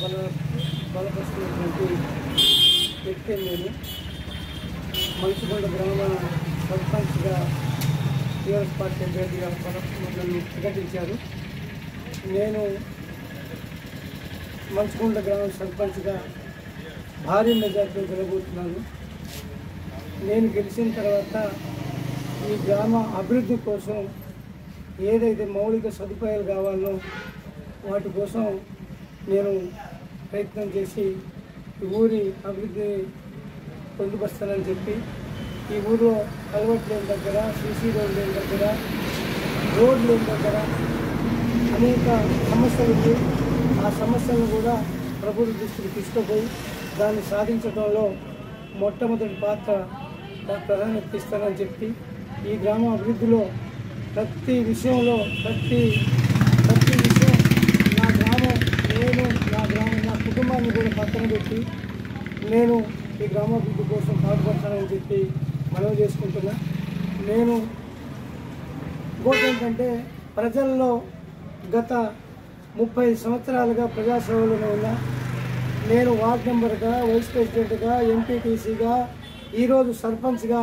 బలపరుస్తున్నటువంటి వ్యక్తి. నేను మంచుకొండ గ్రామ సర్పంచ్గా టీఆర్ఎస్ పార్టీ అభ్యర్థిగా నన్ను ప్రకటించారు. నేను మంచుకొండ గ్రామ సర్పంచ్గా భారీ మెజార్టీతో గెలబోతున్నాను. నేను గెలిచిన తర్వాత ఈ గ్రామ అభివృద్ధి కోసం ఏదైతే మౌలిక సదుపాయాలు కావాలో వాటి కోసం నేను ప్రయత్నం చేసి ఈ ఊరి అభివృద్ధిని పొందుపరుస్తానని చెప్పి ఈ ఊరిలో కల్వర్ట్ లేని దగ్గర, సీసీ రోడ్ లేని దగ్గర, రోడ్ లేని దగ్గర అనేక సమస్యలు ఉంది. ఆ సమస్యలను కూడా ప్రభుత్వ దృష్టికి తీసుకుపోయి దాన్ని సాధించడంలో మొట్టమొదటి పాత్ర ప్రాధాన్యత ఇస్తానని చెప్పి ఈ గ్రామ అభివృద్ధిలో ప్రతి విషయంలో ప్రతి విషయం నా గ్రామం నా కుటుంబాన్ని కూడా పక్కన పెట్టి నేను ఈ గ్రామాభివృద్ధి కోసం పాటుపడతానని చెప్పి మనవి చేసుకుంటున్నా. నేను ఇంకోటి ఏంటంటే ప్రజల్లో గత 30 సంవత్సరాలుగా ప్రజాసేవలోనే ఉన్నా. నేను వార్డ్ మెంబర్గా, వైస్ ప్రెసిడెంట్గా, ఎంపీటీసీగా, ఈరోజు సర్పంచ్గా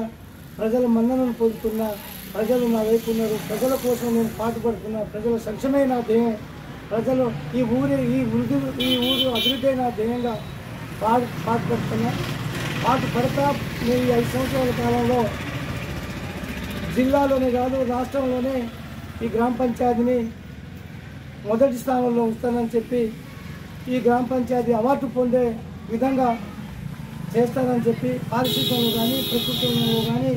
ప్రజల మన్ననను పొందుతున్నా. ప్రజలు నా వైపు ఉన్నారు. ప్రజల కోసం నేను పాటుపడుతున్నా. ప్రజల సంక్షేమే నా ధ్యేయం. ప్రజలు ఈ ఊరు అభివృద్ధి నా ధ్యేయంగా పాటుపడుతున్నా. పాటుపడతా నేను ఈ 5 సంవత్సరాల కాలంలో జిల్లాలోనే కాదు రాష్ట్రంలోనే ఈ గ్రామ పంచాయతీని మొదటి స్థానంలో ఉంచుతానని చెప్పి ఈ గ్రామ పంచాయతీ అవార్డు పొందే విధంగా చేస్తానని చెప్పి పారిశుద్ధ్యంలో కానీ, ప్రకృతిలో కానీ,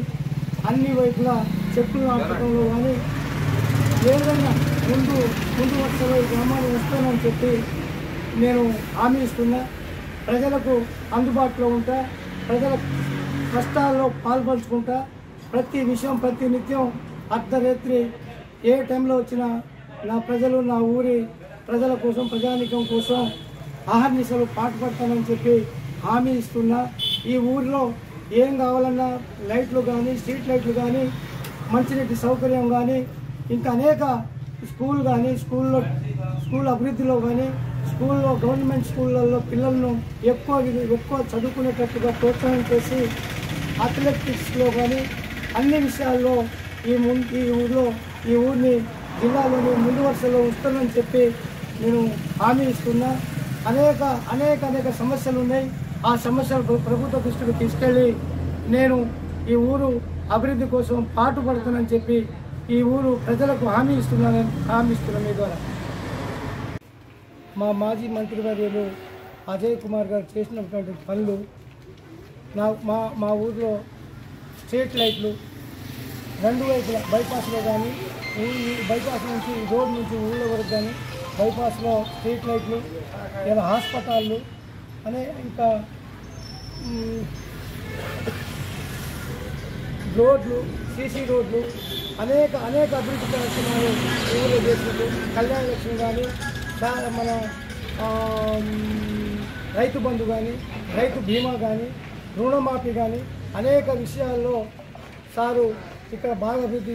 అన్ని వైపులా చెట్లు నాటకంలో కానీ ఏదైనా ముందు వరుసలో ఈ గ్రామాన్ని వస్తానని చెప్పి నేను హామీ ఇస్తున్నా. ప్రజలకు అందుబాటులో ఉంటా, ప్రజల కష్టాల్లో పాల్పంచుకుంటా. ప్రతి విషయం ప్రతి నిత్యం అర్ధరాత్రి ఏ టైంలో వచ్చినా నా ప్రజలు, నా ఊరి ప్రజల కోసం, ప్రజానీకం కోసం ఆహర్నిశలు పాటుపడతానని చెప్పి హామీ ఇస్తున్నా. ఈ ఊరిలో ఏం కావాలన్నా లైట్లు కానీ, స్ట్రీట్ లైట్లు కానీ, మంచినీటి సౌకర్యం కానీ, ఇంకా అనేక స్కూల్ కానీ, స్కూల్ అభివృద్ధిలో కానీ, గవర్నమెంట్ స్కూళ్ళల్లో పిల్లలను ఎక్కువ చదువుకునేటట్టుగా ప్రోత్సాహం చేసి అథ్లెటిక్స్లో కానీ అన్ని విషయాల్లో ఈ ఊరిని జిల్లాలోని ముందు వరుసలో ఉంచుతానని చెప్పి నేను హామీ ఇస్తున్నా. అనేక సమస్యలు ఉన్నాయి. ఆ సమస్యలు ప్రభుత్వ దృష్టికి తీసుకెళ్ళి నేను ఈ ఊరు అభివృద్ధి కోసం పాటుపడతానని చెప్పి ఈ ఊరు ప్రజలకు హామీ ఇస్తున్నా మీ ద్వారా. మా మాజీ మంత్రివర్యులు అజయ్ కుమార్ గారు చేసినటువంటి పనులు మా ఊరిలో స్ట్రీట్ లైట్లు 2 వైపులా బైపాస్లో కానీ, ఈ బైపాస్ నుంచి రోడ్ నుంచి ఊళ్ళో వరకు కానీ బైపాస్లో స్ట్రీట్ లైట్లు, ఇలా హాస్పిటళ్ళు ఇంకా రోడ్లు, సీసీ రోడ్లు అనేక అభివృద్ధి కార్యక్రమాలు ఊళ్ళో చేసినట్టు కళ్యాణ లక్ష్మి కానీ, మన రైతు బంధు కానీ, రైతు బీమా కానీ, రుణమాఫీ కానీ అనేక విషయాల్లో సారు ఇక్కడ బాగా అభివృద్ధి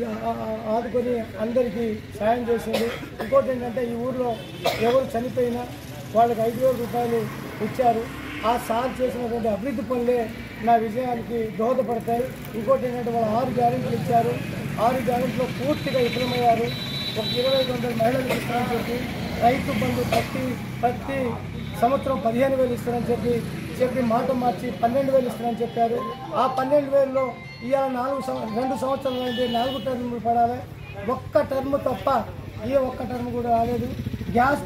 ఆదుకొని అందరికీ సాయం చేసింది. ఇంకోటి ఏంటంటే ఈ ఊరిలో ఎవరు చనిపోయినా వాళ్ళకి 5,000 రూపాయలు ఇచ్చారు. ఆ సార్ చేసినటువంటి అభివృద్ధి పనులే నా విజయానికి దోహదపడతాయి. ఇంకోటి ఏంటంటే వాళ్ళు 6 గ్యారెంటీలు ఇచ్చారు. 6 గ్యారెంటీలో పూర్తిగా విఫలమయ్యారు. ఒక 2,500 మహిళలకు ఇస్తారని చెప్పి, రైతు బంధు ప్రతి సంవత్సరం 15,000 ఇస్తారని చెప్పి మాట మార్చి 12,000 ఇస్తారని చెప్పారు. ఆ 12,000లో ఇవాళ 2 సంవత్సరాలు అయితే 4 టర్ములు పడాలి. ఒక్క టర్ము తప్ప ఒక్క టర్మ్ కూడా రాలేదు. గ్యాస్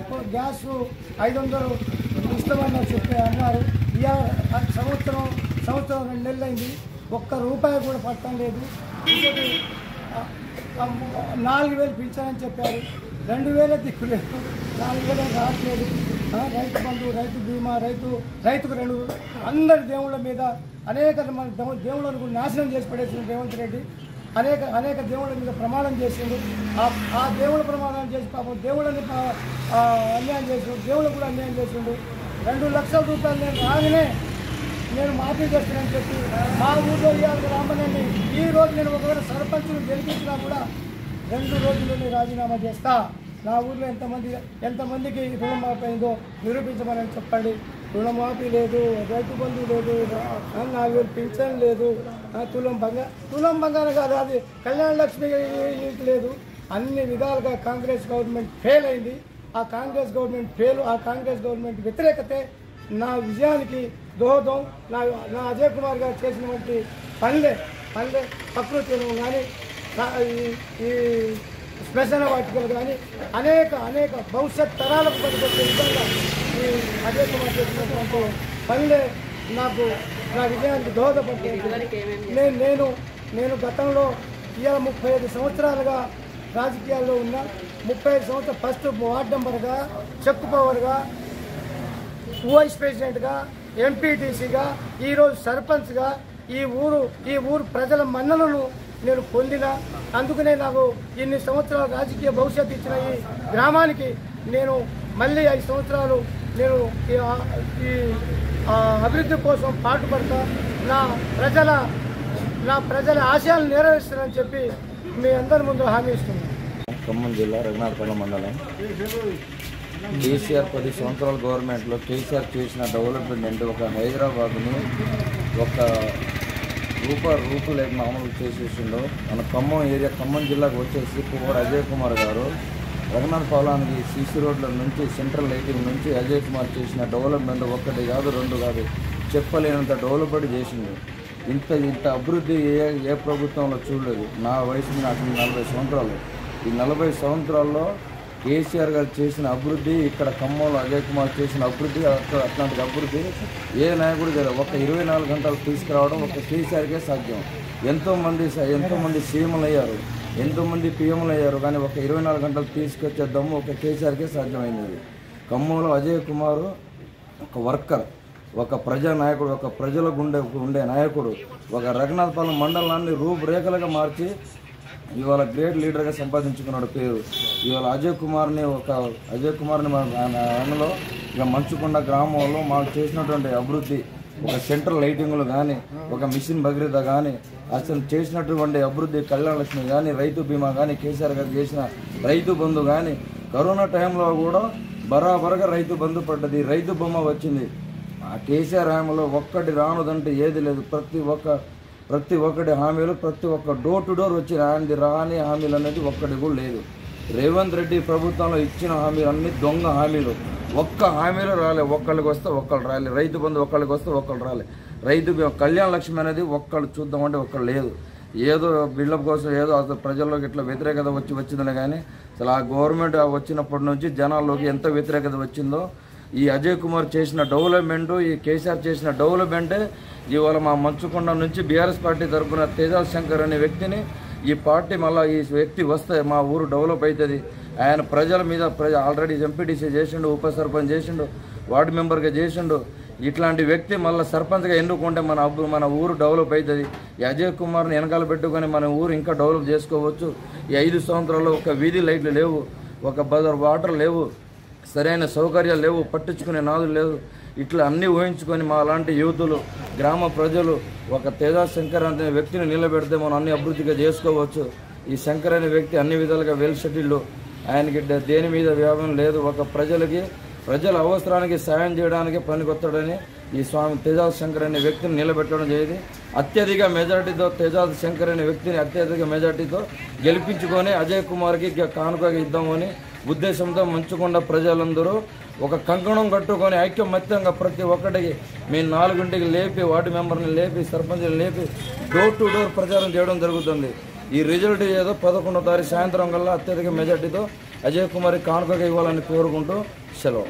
500 ఇస్తామని చెప్పి అన్నారు. ఇవాళ సంవత్సరం 2 నెలలు అయింది. ఒక్క రూపాయి కూడా పట్టడం లేదు. 4,000 పిలిచారని చెప్పారు. 2,000 దిక్కులేదు, 4,000 రావట్లేదు. రైతు బంధు, రైతు బీమా, రైతుకు 2 అందరి దేవుళ్ళ మీద అనేక దేవుళ్ళను కూడా నాశనం చేసి పడేసిన రేవంత్ రెడ్డి అనేక దేవుళ్ళ మీద ప్రమాణం చేసిండు. ఆ దేవుళ్ళ ప్రమాణం చేసి పాపం దేవుళ్ళని అన్యాయం చేసిండు, దేవుళ్ళకు కూడా అన్యాయం చేసిండు. 2 లక్షల రూపాయలు నేను రాగానే నేను మాఫీ చేస్తానని చెప్పి మా ఊళ్ళో ఇవాళ రామనని ఈ రోజు నేను ఒకవేళ సర్పంచ్ను గెలిపించినా కూడా 2 రోజుల్లోనే రాజీనామా చేస్తా నా ఊర్లో ఎంతమందికి రుణమాఫీ అయిందో నిరూపించమని చెప్పండి. రుణమాఫీ లేదు, రైతు బంధు లేదు, 4,000 పింఛన్ లేదు, తులం బంగారం కాదు, అది కళ్యాణ లక్ష్మి లేదు. అన్ని విధాలుగా కాంగ్రెస్ గవర్నమెంట్ ఫెయిల్ అయింది. ఆ కాంగ్రెస్ గవర్నమెంట్ వ్యతిరేకతే నా విజయానికి దోహదం. నా అజయ్ కుమార్ గారు చేసినటువంటి పనులే ప్రకృతి కానీ ఈ శ్మశాన వాటికలు కానీ అనేక భవిష్యత్ తరాలకు పనికొచ్చే విధంగా ఈ అజయ్ కుమార్ చేసినటువంటి పనులే నాకు నా విజయానికి దోహదపడుతుంది. నేను గతంలో ఇవాళ 35 సంవత్సరాలుగా రాజకీయాల్లో ఉన్న 35 సంవత్సరాలు ఫస్ట్ వార్డ్ మెంబర్గా, చెక్ పవర్గా, వైస్ ప్రెసిడెంట్గా, ఎంపీటీసీగా, ఈరోజు సర్పంచ్గా ఈ ఊరు ప్రజల మన్ననలు నేను పొందిన. అందుకనే నాకు ఇన్ని సంవత్సరాల రాజకీయ భవిష్యత్తు ఇచ్చిన ఈ గ్రామానికి నేను మళ్ళీ 5 సంవత్సరాలు నేను ఈ అభివృద్ధి కోసం పాటుపడతా, నా ప్రజల ఆశయాలు నెరవేరుస్తానని చెప్పి మీ అందరి ముందు హామీ ఇస్తున్నాను. ఖమ్మం జిల్లా రఘునాథపల్లి మండలం. కేసీఆర్ 10 సంవత్సరాల గవర్నమెంట్లో కేసీఆర్ చేసిన డెవలప్మెంట్ ఒక హైదరాబాద్ని ఒక రూపు లేక మామూలు చేసేసిండు. మన ఖమ్మం జిల్లాకు వచ్చేసి పువ్వాడు అజయ్ కుమార్ గారు రఘునాథపాలెంకి సీసీ రోడ్ల నుంచి సెంట్రల్ లైటింగ్ నుంచి అజయ్ కుమార్ చేసిన డెవలప్మెంట్ 1 కాదు 2 కాదు చెప్పలేనంత డెవలప్మెంట్ చేసిండు. ఇంత అభివృద్ధి ఏ ప్రభుత్వంలో చూడలేదు. నా వయసు నాకు 40 సంవత్సరాలు. ఈ 40 సంవత్సరాల్లో కేసీఆర్ గారు చేసిన అభివృద్ధి, ఇక్కడ ఖమ్మంలో అజయ్ కుమార్ చేసిన అభివృద్ధి, అట్లాంటి అభివృద్ధి ఏ నాయకుడు లేదు. 24 గంటలు తీసుకురావడం కేసీఆర్కే సాధ్యం. ఎంతోమంది సీఎంలు అయ్యారు, ఎంతోమంది పిఎంలు అయ్యారు, కానీ 24 గంటలు తీసుకొచ్చేద్దాము కేసీఆర్కే సాధ్యమైనది. ఖమ్మంలో అజయ్ కుమార్ ఒక వర్కర్, ఒక ప్రజానాయకుడు, ఒక ప్రజల ఉండే నాయకుడు, ఒక రఘునాథపాలెం మండలాన్ని రూపురేఖలుగా మార్చి ఇవాళ గ్రేట్ లీడర్గా సంపాదించుకున్నాడు పేరు. ఇవాళ అజయ్ కుమార్ని ఆయనలో ఇక మంచుకొండ గ్రామంలో మాకు చేసినటువంటి అభివృద్ధి, ఒక సెంట్రల్ లైటింగ్లు కానీ, ఒక మిషన్ భగీరథ కానీ, అసలు చేసినటువంటి అభివృద్ధి కళ్యాణ లక్ష్మి కానీ, రైతు బీమా కానీ, కేసీఆర్ గారు చేసిన రైతు బంధు కానీ, కరోనా టైంలో కూడా బరాబరగా రైతు బంధు పడ్డది, రైతు బొమ్మ వచ్చింది. ఆ కేసీఆర్ హామీలో ఒక్కటి రానుదంటే ఏది లేదు. ప్రతి ఒక్కటి హామీలు, ప్రతి ఒక్క డోర్ టు డోర్ వచ్చి రాని హామీలు అనేది ఒక్కటి కూడా లేదు. రేవంత్ రెడ్డి ప్రభుత్వంలో ఇచ్చిన హామీలు అన్ని దొంగ హామీలు. ఒక్క హామీలు రాలే, ఒక్కళ్ళకి వస్తే ఒక్కళ్ళు రాలే. రైతు బంధు ఒక్కళ్ళకి వస్తే ఒక్కళ్ళు రాలే. రైతు కళ్యాణ లక్ష్మి అనేది ఒక్కళ్ళు చూద్దామంటే ఒక్కళ్ళు లేదు. ఏదో బిల్డప్ కోసం ఏదో అసలు ప్రజల్లోకి ఇట్లా వ్యతిరేకత వచ్చిందని కానీ అసలు ఆ గవర్నమెంట్ వచ్చినప్పటి నుంచి జనాల్లోకి ఎంత వ్యతిరేకత వచ్చిందో, ఈ అజయ్ కుమార్ చేసిన డెవలప్మెంటు, ఈ కేసీఆర్ చేసిన డెవలప్మెంటే ఇవాళ మా మంచుకొండ నుంచి బీఆర్ఎస్ పార్టీ తరఫున తేజాల్ శంకర్ అనే వ్యక్తిని ఈ పార్టీ మళ్ళీ ఈ వ్యక్తి వస్తే మా ఊరు డెవలప్ అవుతుంది. ఆయన ప్రజల మీద ఆల్రెడీ ఎంపీటీసీ చేసిండు, ఉప సర్పంచ్ చేసిండు, వార్డు మెంబర్గా చేసిండు. ఇట్లాంటి వ్యక్తి మళ్ళీ సర్పంచ్గా ఎన్నుకుంటే మన ఊరు డెవలప్ అవుతుంది. ఈ అజయ్ కుమార్ని వెనకాల పెట్టుకొని మన ఊరు ఇంకా డెవలప్ చేసుకోవచ్చు. ఈ 5 సంవత్సరాల్లో ఒక వీధి లైట్లు లేవు, ఒక వాటర్ లేవు, సరైన సౌకర్యాలు లేవు, పట్టించుకునే నాదులు లేవు. ఇట్లా అన్నీ ఊహించుకొని మా లాంటి యువతులు, గ్రామ ప్రజలు ఒక తేజాల్ శంకర్ అనే వ్యక్తిని నిలబెడితే మనం అన్ని అభివృద్ధిగా చేసుకోవచ్చు. ఈ శంకర్ అనే వ్యక్తి అన్ని విధాలుగా వెల్ సెటిల్డ్, ఆయనకి దేని మీద వ్యాపం లేదు. ఒక ప్రజల అవసరానికి సాయం చేయడానికి పనికొస్తాడని ఈ స్వామి తేజాల్ శంకర్ అనే వ్యక్తిని నిలబెట్టడం జరిగింది. అత్యధిక మెజార్టీతో తేజాల్ శంకర్ అనే వ్యక్తిని అత్యధిక మెజార్టీతో గెలిపించుకొని అజయ్ కుమార్కి కానుకగా ఇద్దామని ఉద్దేశంతో మంచుకొండ ప్రజలందరూ ఒక కంకణం కట్టుకొని ఐక్యమత్యంగా ప్రతి ఒక్కటికి మేము 4 లేపి, వార్డు మెంబర్ని లేపి, సర్పంచ్ని లేపి డోర్ టు డోర్ ప్రచారం చేయడం జరుగుతుంది. ఈ రిజల్ట్ ఏదో 11వ తారీఖు సాయంత్రం కల్లా అత్యధిక మెజార్టీతో అజయ్ కుమార్కి కానుకగా ఇవ్వాలని కోరుకుంటూ సెలవు.